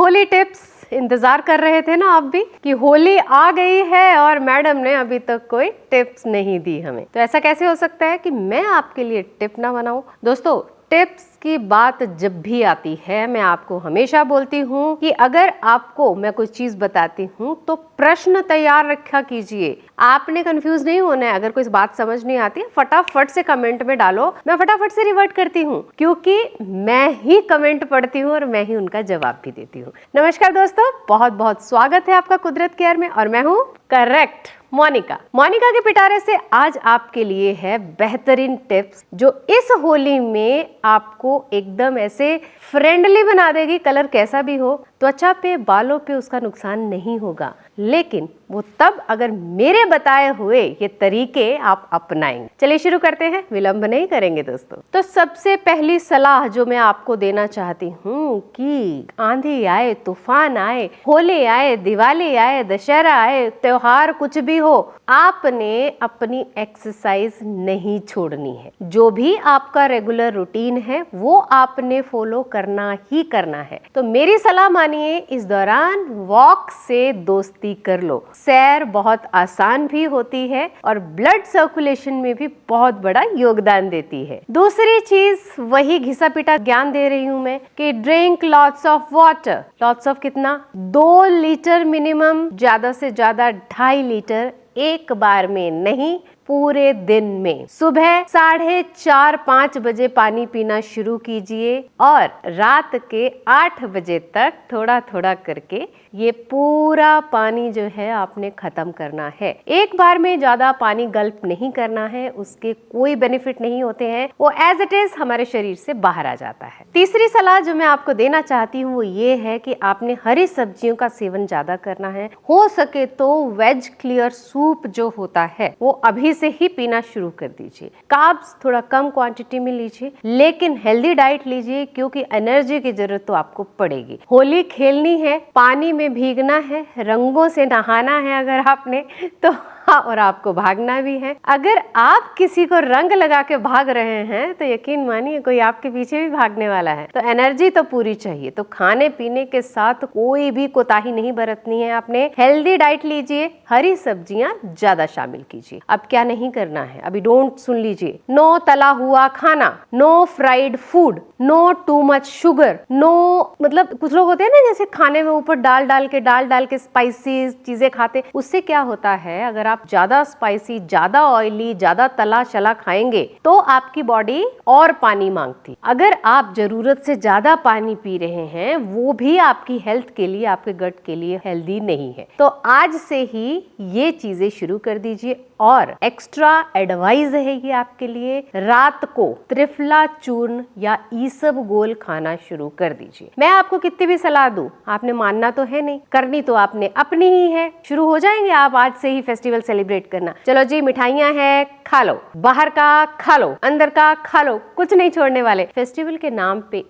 Holi tips इंतजार कर रहे थे ना आप भी कि होली आ गई है और मैडम ने अभी तक कोई टिप्स नहीं दी हमें। तो ऐसा कैसे हो सकता है कि मैं आपके लिए टिप ना बनाऊं। दोस्तों, टिप्स की बात जब भी आती है मैं आपको हमेशा बोलती हूँ कि अगर आपको मैं कोई चीज बताती हूँ तो प्रश्न तैयार रखा कीजिए। आपने कंफ्यूज नहीं होना है। अगर कोई बात समझ नहीं आती फटाफट से कमेंट में डालो, मैं फटाफट से रिवर्ट करती हूँ, क्योंकि मैं ही कमेंट पढ़ती हूँ और मैं ही उनका जवाब भी देती हूँ। नमस्कार दोस्तों, बहुत बहुत स्वागत है आपका कुदरत केयर में और मैं हूँ करेक्ट मोनिका। मोनिका के पिटारे से आज आपके लिए है बेहतरीन टिप्स जो इस होली में आपको एकदम ऐसे फ्रेंडली बना देगी। कलर कैसा भी हो, त्वचा पे, बालों पे उसका नुकसान नहीं होगा, लेकिन वो तब अगर मेरे बताए हुए ये तरीके आप अपनाएंगे। चलिए शुरू करते हैं, विलंब नहीं करेंगे दोस्तों। तो सबसे पहली सलाह जो मैं आपको देना चाहती हूँ कि आंधी आए, तूफान आए, होली आए, दिवाली आए, दशहरा आए, त्योहार कुछ भी हो, आपने अपनी एक्सरसाइज नहीं छोड़नी है। जो भी आपका रेगुलर रूटीन है वो आपने फॉलो करना ही करना है। तो मेरी सलाह मानिए, इस दौरान वॉक से दोस्ती कर लो। सैर बहुत आसान भी होती है और ब्लड सर्कुलेशन में भी बहुत बड़ा योगदान देती है। दूसरी चीज वही घिसा पिटा ज्ञान दे रही हूं मैं कि drink lots of water. Lots of कितना? 2 लीटर मिनिमम, ज्यादा से ज्यादा 2.5 लीटर एक बार में नहीं, पूरे दिन में। सुबह 4:30-5 बजे पानी पीना शुरू कीजिए और रात के 8 बजे तक थोड़ा थोड़ा करके ये पूरा पानी जो है आपने खत्म करना है। एक बार में ज्यादा पानी गल्प नहीं करना है, उसके कोई बेनिफिट नहीं होते हैं, वो एज इट इज हमारे शरीर से बाहर आ जाता है। तीसरी सलाह जो मैं आपको देना चाहती हूँ वो ये है कि आपने हरी सब्जियों का सेवन ज्यादा करना है। हो सके तो वेज क्लियर सूप जो होता है वो अभी से ही पीना शुरू कर दीजिए। कार्ब्स थोड़ा कम क्वांटिटी में लीजिए, लेकिन हेल्दी डाइट लीजिए, क्योंकि एनर्जी की जरूरत तो आपको पड़ेगी। होली खेलनी है, पानी में भीगना है, रंगों से नहाना है अगर आपने तो, और आपको भागना भी है। अगर आप किसी को रंग लगा के भाग रहे हैं तो यकीन मानिए कोई आपके पीछे भी भागने वाला है। तो एनर्जी तो पूरी चाहिए। तो खाने पीने के साथ कोई भी कोताही नहीं बरतनी है आपने। हेल्दी डाइट लीजिए, हरी सब्जियां ज्यादा शामिल कीजिए। अब क्या नहीं करना है, अभी डोंट सुन लीजिए। नो तला हुआ खाना, no fried food, no too much sugar, no, मतलब कुछ लोग होते हैं ना जैसे खाने में ऊपर डाल डाल के स्पाइसी चीजें खाते। उससे क्या होता है, अगर आप ज्यादा स्पाइसी, ज्यादा ऑयली, ज्यादा तला चला खाएंगे तो आपकी बॉडी और पानी मांगती। अगर आप जरूरत से ज्यादा पानी पी रहे हैं वो भी आपकी हेल्थ के लिए, आपके गट के लिए हेल्दी नहीं है। तो आज से ही ये चीजें शुरू कर दीजिए। और एक्स्ट्रा एडवाइस है ये आपके लिए, रात को त्रिफला चूर्ण या ईसबगोल खाना शुरू कर दीजिए। मैं आपको कितनी भी सलाह दूं, आपने मानना तो है नहीं, करनी तो आपने अपनी ही है। शुरू हो जाएंगे आप आज से ही फेस्टिवल सेलिब्रेट करना। चलो जी, मिठाइयां हैं, खा लो, बाहर का खा लो, अंदर का खा लो, कुछ नहीं छोड़ने वाले। फेस्टिवल के नाम पे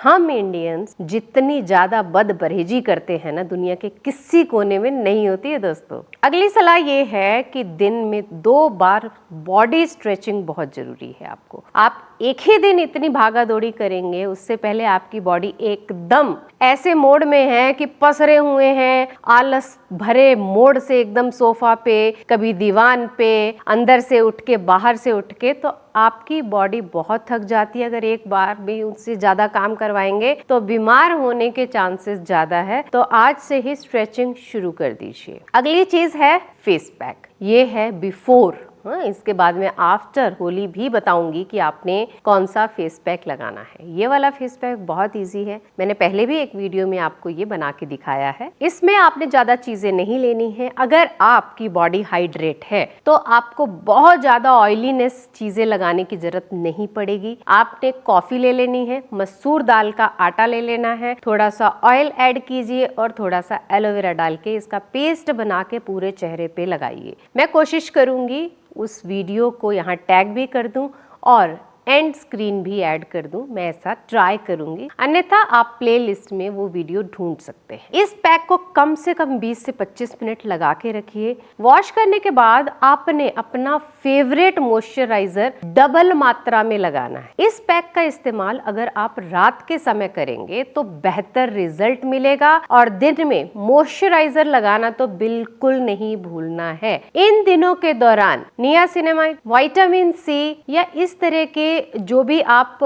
हम इंडियंस जितनी ज्यादा बदपरहेजी करते हैं ना, दुनिया के किसी कोने में नहीं होती है दोस्तों। अगली सलाह ये है कि दिन में 2 बार बॉडी स्ट्रेचिंग बहुत जरूरी है आपको। आप एक ही दिन इतनी भागा दौड़ी करेंगे, उससे पहले आपकी बॉडी एकदम ऐसे मोड में है कि पसरे हुए हैं, आलस भरे मोड से एकदम सोफा पे, कभी दीवान पे, अंदर से उठ के, बाहर से उठ के, तो आपकी बॉडी बहुत थक जाती है। अगर एक बार भी उससे ज्यादा काम करवाएंगे तो बीमार होने के चांसेस ज्यादा है। तो आज से ही स्ट्रेचिंग शुरू कर दीजिए। अगली चीज है फेस पैक। ये है बिफोर, इसके बाद में आफ्टर होली भी बताऊंगी कि आपने कौन सा फेस पैक लगाना है। ये वाला फेस पैक बहुत इजी है, मैंने पहले भी एक वीडियो में आपको ये बना के दिखाया है। इसमें आपने ज्यादा चीजें नहीं लेनी है। अगर आपकी बॉडी हाइड्रेट है तो आपको बहुत ज्यादा ऑयलीनेस चीजें लगाने की जरूरत नहीं पड़ेगी। आपने कॉफी ले लेनी है, मसूर दाल का आटा ले लेना है, थोड़ा सा ऑयल ऐड कीजिए और थोड़ा सा एलोवेरा डाल के इसका पेस्ट बना के पूरे चेहरे पे लगाइए। मैं कोशिश करूंगी उस वीडियो को यहाँ टैग भी कर दूं और एंड स्क्रीन भी ऐड कर दूं, मैं ऐसा ट्राई करूंगी, अन्यथा आप प्लेलिस्ट में वो वीडियो ढूंढ सकते हैं। इस पैक को कम से कम 20 से 25 मिनट लगा के रखिए। वॉश करने के बाद आपने अपना फेवरेट मॉइस्चराइजर डबल मात्रा में लगाना है। इस पैक का इस्तेमाल अगर आप रात के समय करेंगे तो बेहतर रिजल्ट मिलेगा, और दिन में मॉइस्चराइजर लगाना तो बिल्कुल नहीं भूलना है। इन दिनों के दौरान नियासिनामाइड, विटामिन सी या इस तरह के जो भी आप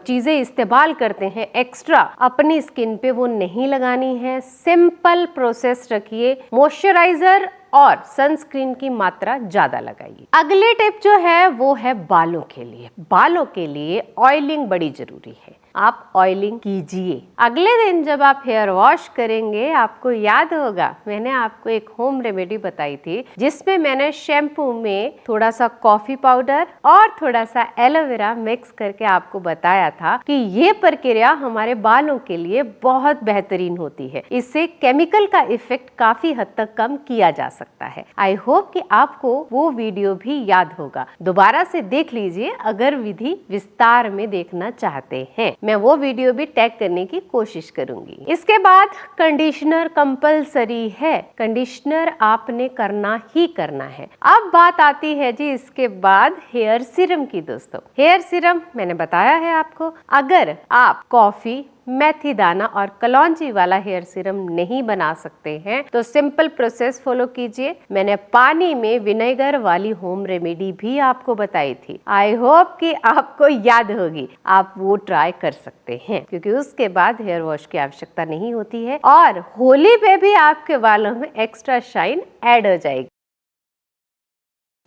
चीजें इस्तेमाल करते हैं एक्स्ट्रा, अपनी स्किन पे वो नहीं लगानी है। सिंपल प्रोसेस रखिए, मॉइस्चराइजर और सनस्क्रीन की मात्रा ज्यादा लगाइए। अगली टिप जो है वो है बालों के लिए। बालों के लिए ऑयलिंग बड़ी जरूरी है, आप ऑयलिंग कीजिए। अगले दिन जब आप हेयर वॉश करेंगे, आपको याद होगा मैंने आपको एक होम रेमेडी बताई थी, जिसमें मैंने शैम्पू में थोड़ा सा कॉफी पाउडर और थोड़ा सा एलोवेरा मिक्स करके आपको बताया था कि ये प्रक्रिया हमारे बालों के लिए बहुत बेहतरीन होती है। इससे केमिकल का इफेक्ट काफी हद तक कम किया जा सकता है। आई होप कि आपको वो वीडियो भी याद होगा, दोबारा से देख लीजिए अगर विधि विस्तार में देखना चाहते हैं। मैं वो वीडियो भी टैग करने की कोशिश करूंगी। इसके बाद कंडीशनर कंपलसरी है, कंडीशनर आपने करना ही करना है। अब बात आती है जी इसके बाद हेयर सीरम की। दोस्तों, हेयर सीरम मैंने बताया है आपको, अगर आप कॉफी, मेथी दाना और कलौंजी वाला हेयर सीरम नहीं बना सकते हैं तो सिंपल प्रोसेस फॉलो कीजिए। मैंने पानी में विनेगर वाली होम रेमेडी भी आपको बताई थी, आई होप कि आपको याद होगी, आप वो ट्राई कर सकते हैं, क्योंकि उसके बाद हेयर वॉश की आवश्यकता नहीं होती है और होली पे भी आपके बालों में एक्स्ट्रा शाइन ऐड हो जाएगी।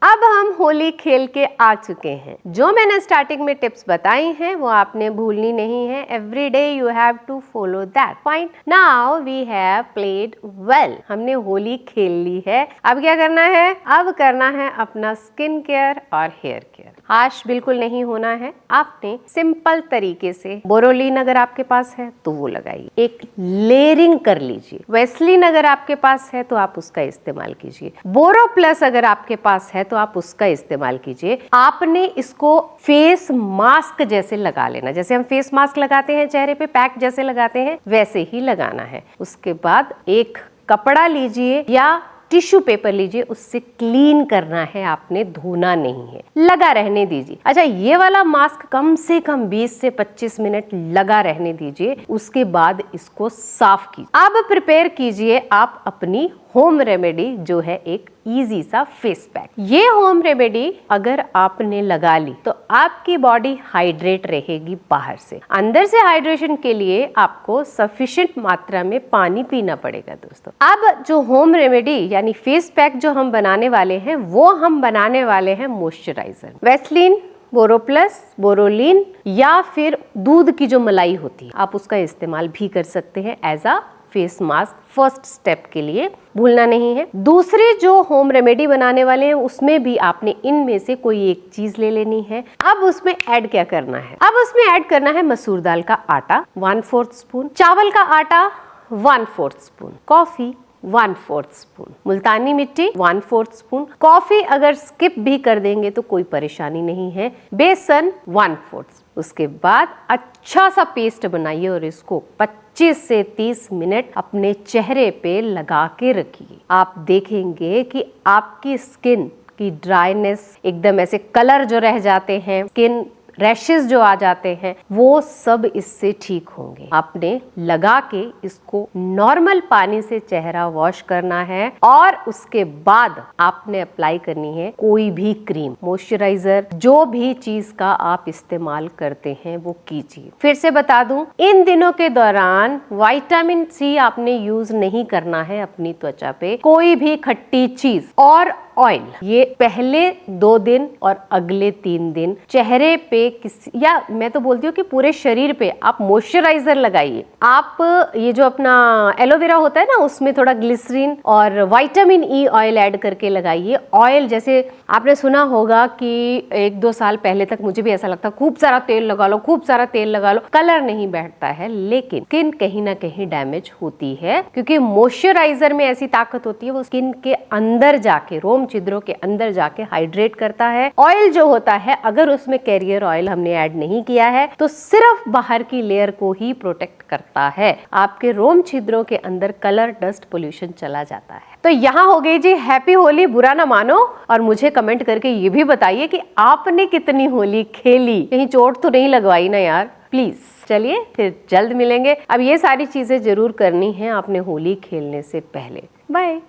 अब हम होली खेल के आ चुके हैं। जो मैंने स्टार्टिंग में टिप्स बताई हैं वो आपने भूलनी नहीं है। Every day you have to follow that. Fine, now we have played well. हमने होली खेल ली है, अब क्या करना है? अब करना है अपना स्किन केयर और हेयर केयर। हाश बिल्कुल नहीं होना है। आपने सिंपल तरीके से बोरोलिन अगर आपके पास है तो वो लगाइए, एक लेयरिंग कर लीजिए। वेस्लिन अगर आपके पास है तो आप उसका इस्तेमाल कीजिए। बोरो प्लस अगर आपके पास है तो आप उसका इस्तेमाल कीजिए। आपने इसको फेस मास्क जैसे लगा लेना, जैसे हम फेस मास्क लगाते हैं चेहरे पे, पैक जैसे लगाते हैं, वैसे ही लगाना है। उसके बाद एक कपड़ा लीजिए या टिश्यू पेपर लीजिए, उससे क्लीन करना है, आपने धोना नहीं है, लगा रहने दीजिए। अच्छा, ये वाला मास्क कम से कम 20 से 25 मिनट लगा रहने दीजिए, उसके बाद इसको साफ कीजिए। अब प्रिपेयर कीजिए आप अपनी होम रेमेडी, जो है एक इजी सा फेस पैक। ये होम रेमेडी अगर आपने लगा ली तो आपकी बॉडी हाइड्रेट रहेगी बाहर से। अंदर से हाइड्रेशन के लिए आपको सफिशिएंट मात्रा में पानी पीना पड़ेगा। दोस्तों, अब जो होम रेमेडी यानी फेस पैक जो हम बनाने वाले हैं, वो हम बनाने वाले हैं मॉइस्चराइजर। वेस्लिन, बोरो प्लस, बोरोलिन या फिर दूध की जो मलाई होती है, आप उसका इस्तेमाल भी कर सकते हैं as a face mask first step के लिए, भूलना नहीं है। दूसरी जो होम रेमेडी बनाने वाले हैं उसमें भी आपने इनमें से कोई एक चीज ले लेनी है। अब उसमें ऐड क्या करना है? अब उसमें ऐड करना है मसूर दाल का आटा 1/4 स्पून, चावल का आटा 1/4 स्पून, कॉफी 1/4 स्पून, मुल्तानी मिट्टी 1/4 स्पून, कॉफी अगर स्किप भी कर देंगे तो कोई परेशानी नहीं है, बेसन 1/4। उसके बाद अच्छा सा पेस्ट बनाइए और इसको 25 से 30 मिनट अपने चेहरे पे लगा के रखिए। आप देखेंगे कि आपकी स्किन की ड्राइनेस, एकदम ऐसे कलर जो रह जाते हैं, स्किन रैशेस जो आ जाते हैं, वो सब इससे ठीक होंगे। आपने लगा के इसको नॉर्मल पानी से चेहरा वॉश करना है और उसके बाद आपने अप्लाई करनी है कोई भी क्रीम, मॉइस्चराइजर, जो भी चीज का आप इस्तेमाल करते हैं वो कीजिए। फिर से बता दूं, इन दिनों के दौरान विटामिन सी आपने यूज नहीं करना है अपनी त्वचा पे, कोई भी खट्टी चीज और ऑयल, ये पहले 2 दिन और अगले 3 दिन चेहरे पे किसी, या मैं तो बोलती हूँ कि पूरे शरीर पे आप मॉइस्चराइजर लगाइए। आप ये जो अपना एलोवेरा होता है ना, उसमें थोड़ा ग्लिसरीन और विटामिन ई ऑयल ऐड करके लगाइए। ऑयल जैसे आपने सुना होगा कि 1-2 साल पहले तक मुझे भी ऐसा लगता, खूब सारा तेल लगा लो, खूब सारा तेल लगा लो, कलर नहीं बैठता है, लेकिन स्किन कहीं ना कहीं डैमेज होती है, क्योंकि मॉइस्चराइजर में ऐसी ताकत होती है, वो स्किन के अंदर जाके, रोम छिद्रों के अंदर जाके हाइड्रेट करता है। ऑयल जो होता है, अगर उसमें कैरियर ऑयल हमने ऐड नहीं किया है तो सिर्फ बाहर की लेयर को ही प्रोटेक्ट करता है, आपके रोम छिद्रों के अंदर कलर, डस्ट, पोल्यूशन चला जाता है। तो यहाँ हो गई जी हैप्पी होली, बुरा ना मानो और मुझे कमेंट करके ये भी बताइए कि आपने कितनी होली खेली, कहीं चोट तो नहीं लगवाई ना यार, प्लीज। चलिए फिर जल्द मिलेंगे। अब ये सारी चीजें जरूर करनी है आपने होली खेलने से पहले। बाय।